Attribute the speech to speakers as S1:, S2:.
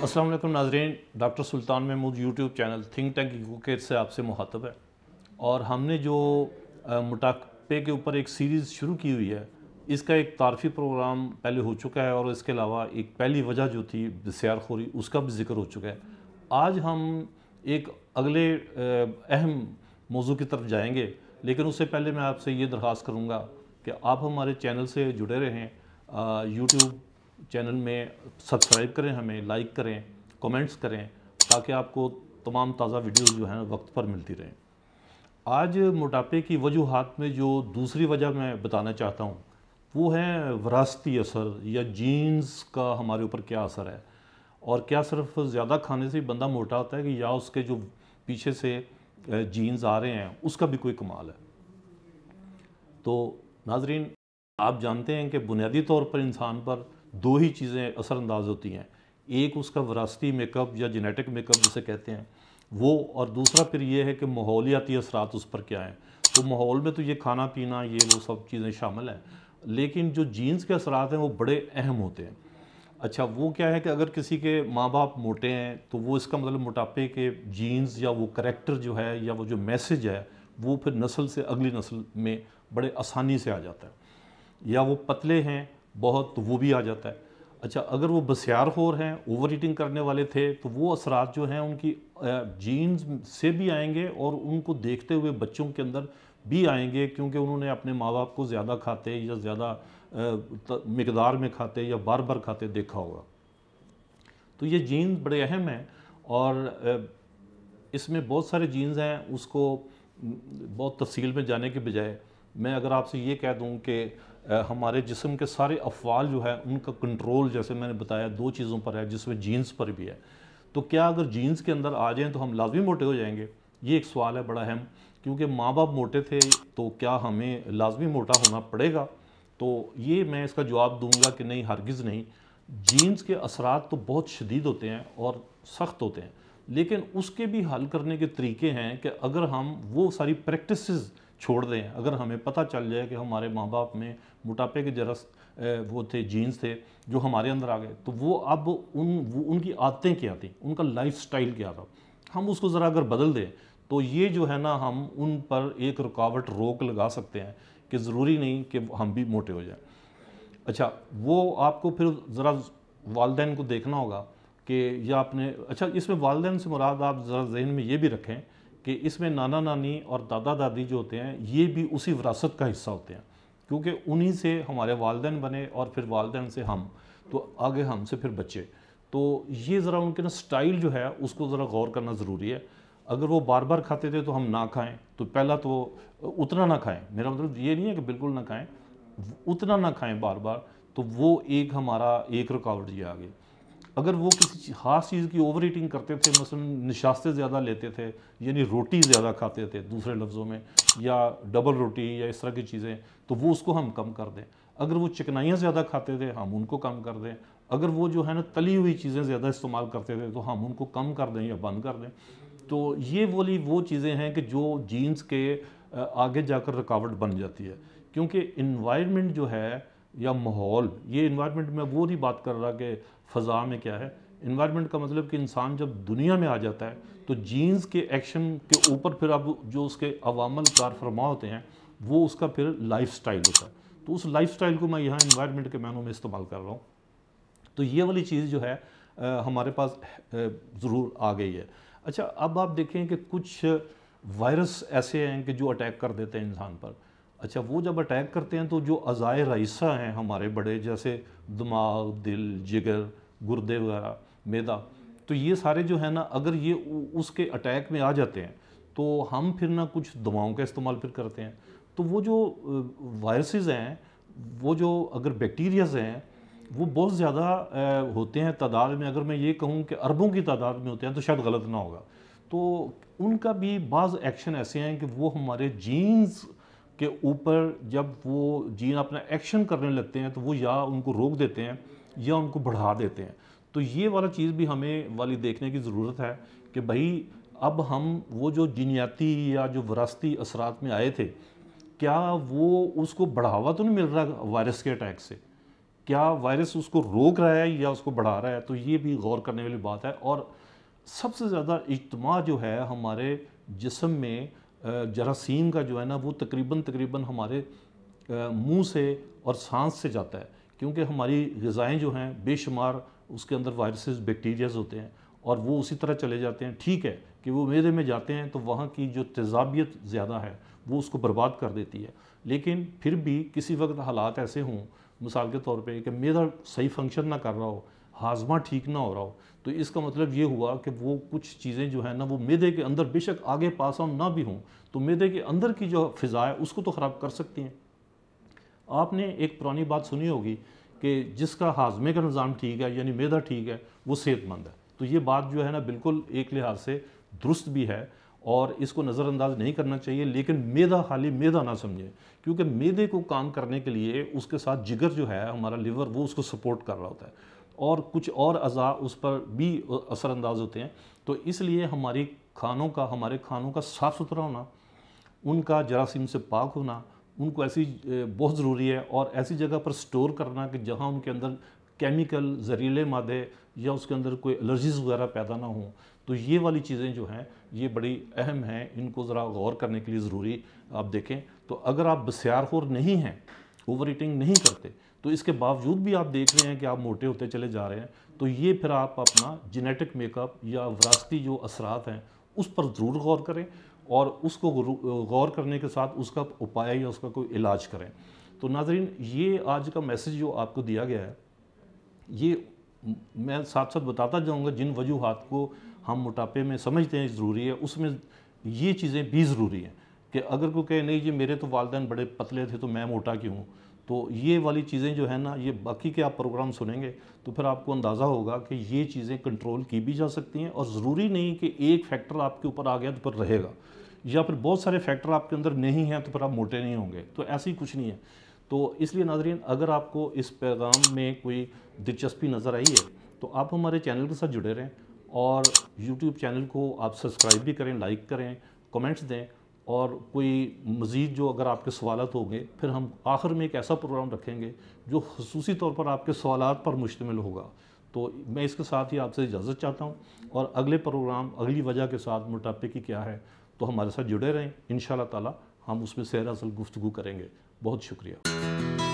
S1: अस्सलाम वालेकुम नाज़रीन, doctor Sultan Mahmood YouTube channel think tank Ecocare से आपसे मुखातब है। और हमने जो मोटापे के ऊपर एक सीरीज़ शुरू की हुई है, इसका एक तारफ़ी प्रोग्राम पहले हो चुका है और इसके अलावा एक पहली वजह जो थी बसियारखोरी, उसका भी ज़िक्र हो चुका है। आज हम एक अगले अहम मौजू की तरफ जाएंगे, लेकिन उससे पहले मैं आपसे ये दरख्वास्त करूँगा कि आप हमारे चैनल से जुड़े रहें। यूट्यूब चैनल में सब्सक्राइब करें, हमें लाइक करें, कमेंट्स करें, ताकि आपको तमाम ताज़ा वीडियोस जो हैं वक्त पर मिलती रहें। आज मोटापे की वजूहात में जो दूसरी वजह मैं बताना चाहता हूँ वो है विरासती असर या जीन्स का हमारे ऊपर क्या असर है, और क्या सिर्फ ज़्यादा खाने से ही बंदा मोटा होता है कि या उसके जो पीछे से जीन्स आ रहे हैं उसका भी कोई कमाल है। तो नाजरीन, आप जानते हैं कि बुनियादी तौर पर इंसान पर दो ही चीज़ें असरअंदाज होती हैं। एक उसका विरासती मेकअप या जेनेटिक मेकअप जिसे कहते हैं वो, और दूसरा फिर ये है कि माहौलियाती असरात उस पर क्या हैं। तो माहौल में तो ये खाना पीना ये वो सब चीज़ें शामिल हैं, लेकिन जो जीन्स के असरात हैं वो बड़े अहम होते हैं। अच्छा, वो क्या है कि अगर किसी के माँ बाप मोटे हैं तो वो इसका मतलब मोटापे के जीन्स या वो करैक्टर जो है या वो जो मैसेज है वो फिर नस्ल से अगली नस्ल में बड़े आसानी से आ जाता है। या वो पतले हैं बहुत तो वो भी आ जाता है। अच्छा, अगर वो बसियारखोर हैं, ओवर ईटिंग करने वाले थे, तो वो असरात जो हैं उनकी जीन्स से भी आएंगे और उनको देखते हुए बच्चों के अंदर भी आएंगे, क्योंकि उन्होंने अपने माँ बाप को ज़्यादा खाते या ज़्यादा मिकदार में खाते या बार बार खाते देखा होगा। तो ये जीन्स बड़े अहम हैं, और इसमें बहुत सारे जीन्स हैं। उसको बहुत तफसील में जाने के बजाय मैं अगर आपसे ये कह दूं कि हमारे जिस्म के सारे अफ़आल जो है उनका कंट्रोल, जैसे मैंने बताया, दो चीज़ों पर है जिसमें जीन्स पर भी है। तो क्या अगर जीन्स के अंदर आ जाएं तो हम लाजमी मोटे हो जाएंगे? ये एक सवाल है बड़ा अहम, क्योंकि माँ बाप मोटे थे तो क्या हमें लाजमी मोटा होना पड़ेगा? तो ये मैं इसका जवाब दूंगा कि नहीं, हरगिज़ नहीं। जीन्स के असरात तो बहुत शदीद होते हैं और सख्त होते हैं, लेकिन उसके भी हल करने के तरीके हैं कि अगर हम वो सारी प्रैक्टिसेस छोड़ दें, अगर हमें पता चल जाए कि हमारे माँ बाप में मोटापे के जरस वो थे, जीन्स थे जो हमारे अंदर आ गए, तो वो अब उनकी आदतें क्या थी, उनका लाइफ स्टाइल क्या था, हम उसको ज़रा अगर बदल दें तो ये जो है ना, हम उन पर एक रुकावट रोक लगा सकते हैं कि ज़रूरी नहीं कि हम भी मोटे हो जाएं। अच्छा, वो आपको फिर ज़रा वालिदैन को देखना होगा कि या आपने, अच्छा इसमें वालिदैन से मुराद आप ज़रा जहन में ये भी रखें कि इसमें नाना नानी और दादा दादी जो होते हैं ये भी उसी विरासत का हिस्सा होते हैं, क्योंकि उन्हीं से हमारे वालिदैन बने और फिर वालिदैन से हम, तो आगे हमसे फिर बच्चे। तो ये ज़रा उनके ना स्टाइल जो है उसको ज़रा गौर करना ज़रूरी है। अगर वो बार बार खाते थे तो हम ना खाएं, तो पहला तो उतना ना खाएं, मेरा मतलब ये नहीं है कि बिल्कुल ना खाएं, उतना ना खाएं बार बार, तो वो एक हमारा एक रुकावट ये आ गई। अगर वो किसी ख़ास चीज़ की ओवर ईटिंग करते थे, मसलन निशास्ते ज़्यादा लेते थे, यानी रोटी ज़्यादा खाते थे दूसरे लफ्ज़ों में, या डबल रोटी या इस तरह की चीज़ें, तो वो उसको हम कम कर दें। अगर वो चिकनाइयाँ ज़्यादा खाते थे हम उनको कम कर दें। अगर वो जो है ना तली हुई चीज़ें ज़्यादा इस्तेमाल करते थे तो हम उनको कम कर दें या बंद कर दें। तो ये वो चीज़ें हैं कि जो जीन्स के आगे जाकर रुकावट बन जाती है, क्योंकि इन्वायरमेंट जो है या माहौल, ये इन्वायरमेंट में वो नहीं बात कर रहा कि फ़ज़ा में क्या है। इन्वायरमेंट का मतलब कि इंसान जब दुनिया में आ जाता है तो जीन्स के एक्शन के ऊपर फिर अब जो उसके अवामल कार फरमा होते हैं वो उसका फिर लाइफ स्टाइल होता है। तो उस लाइफ स्टाइल को मैं यहाँ इन्वायरमेंट के मायनों में इस्तेमाल कर रहा हूँ। तो ये वाली चीज़ जो है हमारे पास ज़रूर आ गई है। अच्छा, अब आप देखें कि कुछ वायरस ऐसे हैं कि जो अटैक कर देते हैं इंसान पर। अच्छा, वो जब अटैक करते हैं तो जो अज़ाए रईसा हैं हमारे बड़े, जैसे दिमाग, दिल, जिगर, गुर्दे वगैरह, मैदा, तो ये सारे जो है ना, अगर ये उसके अटैक में आ जाते हैं तो हम फिर ना कुछ दवाओं का इस्तेमाल फिर करते हैं। तो वो जो वायरसेस हैं, वो जो अगर बैक्टीरियाज हैं वो बहुत ज़्यादा होते हैं तादाद में। अगर मैं ये कहूँ कि अरबों की तादाद में होते हैं तो शायद गलत ना होगा। तो उनका भी बाज़ एक्शन ऐसे हैं कि वो हमारे जीन्स के ऊपर जब वो जीन अपना एक्शन करने लगते हैं तो वो या उनको रोक देते हैं या उनको बढ़ा देते हैं। तो ये वाला चीज़ भी हमें वाली देखने की ज़रूरत है कि भाई अब हम वो जो जीनियाती या जो विरासती असरात में आए थे, क्या वो उसको बढ़ावा तो नहीं मिल रहा वायरस के अटैक से? کیا وائرس اس کو روک رہا ہے یا اس کو بڑھا رہا ہے؟ تو یہ بھی غور کرنے والی بات ہے. اور سب سے زیادہ اجتماع جو ہے ہمارے جسم میں جراثیم کا جو ہے نا وہ تقریباً ہمارے منہ سے اور سانس سے جاتا ہے، کیونکہ ہماری غذائیں جو ہیں بے شمار اس کے اندر وائرسز بیکٹیریاز ہوتے ہیں اور وہ اسی طرح چلے جاتے ہیں. ٹھیک ہے کہ وہ معدے میں جاتے ہیں تو وہاں کی جو تیزابیت زیادہ ہے وہ اس کو برباد کر دیتی ہے، لیکن پھر بھی کسی وقت حالات ایسے ہوں مثال کے طور پہ کہ معدہ صحیح فنکشن نہ کر رہا ہو، ہاضمہ ٹھیک نہ ہو رہا ہو، تو اس کا مطلب یہ ہوا کہ وہ کچھ چیزیں جو ہیں نا وہ معدے کے اندر بے شک آگے پاس آن نہ بھی ہوں تو معدے کے اندر کی جو فضا ہے اس کو تو خراب کر سکتی ہیں. آپ نے ایک پرانی بات سنی ہوگی کہ جس کا ہاضمے کا نظام ٹھیک ہے یعنی معدہ ٹھیک ہے وہ صحت مند ہے. تو یہ بات جو ہے نا بالکل ایک لحاظ سے درست بھی ہے اور اس کو نظر انداز نہیں کرنا چاہیے، لیکن معدہ خالی معدہ نہ سمجھیں، کیونکہ معدے کو کام کرنے کے لیے اس کے ساتھ جگر جو ہے ہمارا لیور وہ اس کو سپورٹ کر رہا ہوتا ہے اور کچھ اور اعضاء اس پر بھی اثر انداز ہوتے ہیں. تو اس لیے ہمارے کھانوں کا صاف ستھرا ہونا، ان کا جراثیم سے پاک ہونا، ان کو ایسی بہت ضروری ہے، اور ایسی جگہ پر سٹور کرنا کہ جہاں ان کے اندر کیمیکل زہریلے مادے یا اس کے اندر کوئی الرجیز وغیرہ پیدا نہ ہوں. تو یہ والی چیزیں جو ہیں یہ بڑی اہم ہیں، ان کو ذرا غور کرنے کے لیے ضروری آپ دیکھیں. تو اگر آپ بسیار خور نہیں ہیں، اوور ایٹنگ نہیں کرتے، تو اس کے باوجود بھی آپ دیکھ رہے ہیں کہ آپ موٹے ہوتے چلے جا رہے ہیں، تو یہ پھر آپ اپنا جینیٹک میک اپ یا وراثتی جو اثرات ہیں اس پر ضرور غور کریں اور اس کو غور کرنے کے ساتھ اس کا اپائے یا اس کا کوئی علاج کریں. تو ناظرین، یہ آج کا میسیج جو آپ کو دیا گیا ہے، یہ میں ساتھ ساتھ بتاتا جاؤں گا جن وجوہات کو ہم موٹاپے میں سمجھتے ہیں ضروری ہے، اس میں یہ چیزیں بھی ضروری ہیں. کہ اگر کوئی کہے نہیں جی میرے تو والدین بڑے پتلے تھے تو میں موٹا کیوں ہوں، تو یہ والی چیزیں جو ہیں نا، یہ باقی کے آپ پروگرام سنیں گے تو پھر آپ کو اندازہ ہوگا کہ یہ چیزیں کنٹرول کی بھی جا سکتی ہیں، اور ضروری نہیں کہ ایک فیکٹر آپ کے اوپر آ گیا تو پھر رہے گا، یا پھر بہت سارے فیکٹر آپ کے اندر نہیں ہیں تو پھر آپ موٹے نہیں ہوں گے. تو ایسی کچھ نہیں ہے. تو اس لیے ناظرین، اگر آپ کو اس پیغام میں کوئی دلچسپی نظر آئی ہے تو آپ ہمارے چینل کے ساتھ جڑے رہیں اور یوٹیوب چینل کو آپ سبسکرائب بھی کریں، لائک کریں، کمنٹس دیں، اور کوئی مزید جو اگر آپ کے سوالات ہوں گے پھر ہم آخر میں ایک ایسا پروگرام رکھیں گے جو خصوصی طور پر آپ کے سوالات پر مشتمل ہوگا. تو میں اس کے ساتھ ہی آپ سے اجازت چاہتا ہوں، اور اگلے پروگرام اگلی وجہ کے ساتھ موٹاپے کی کیا ہے تو ہمارے ساتھ جڑے رہیں. انشاءاللہ تعالی ہم اس میں سیر اصل گفتگو کریں گے. بہت شکریہ.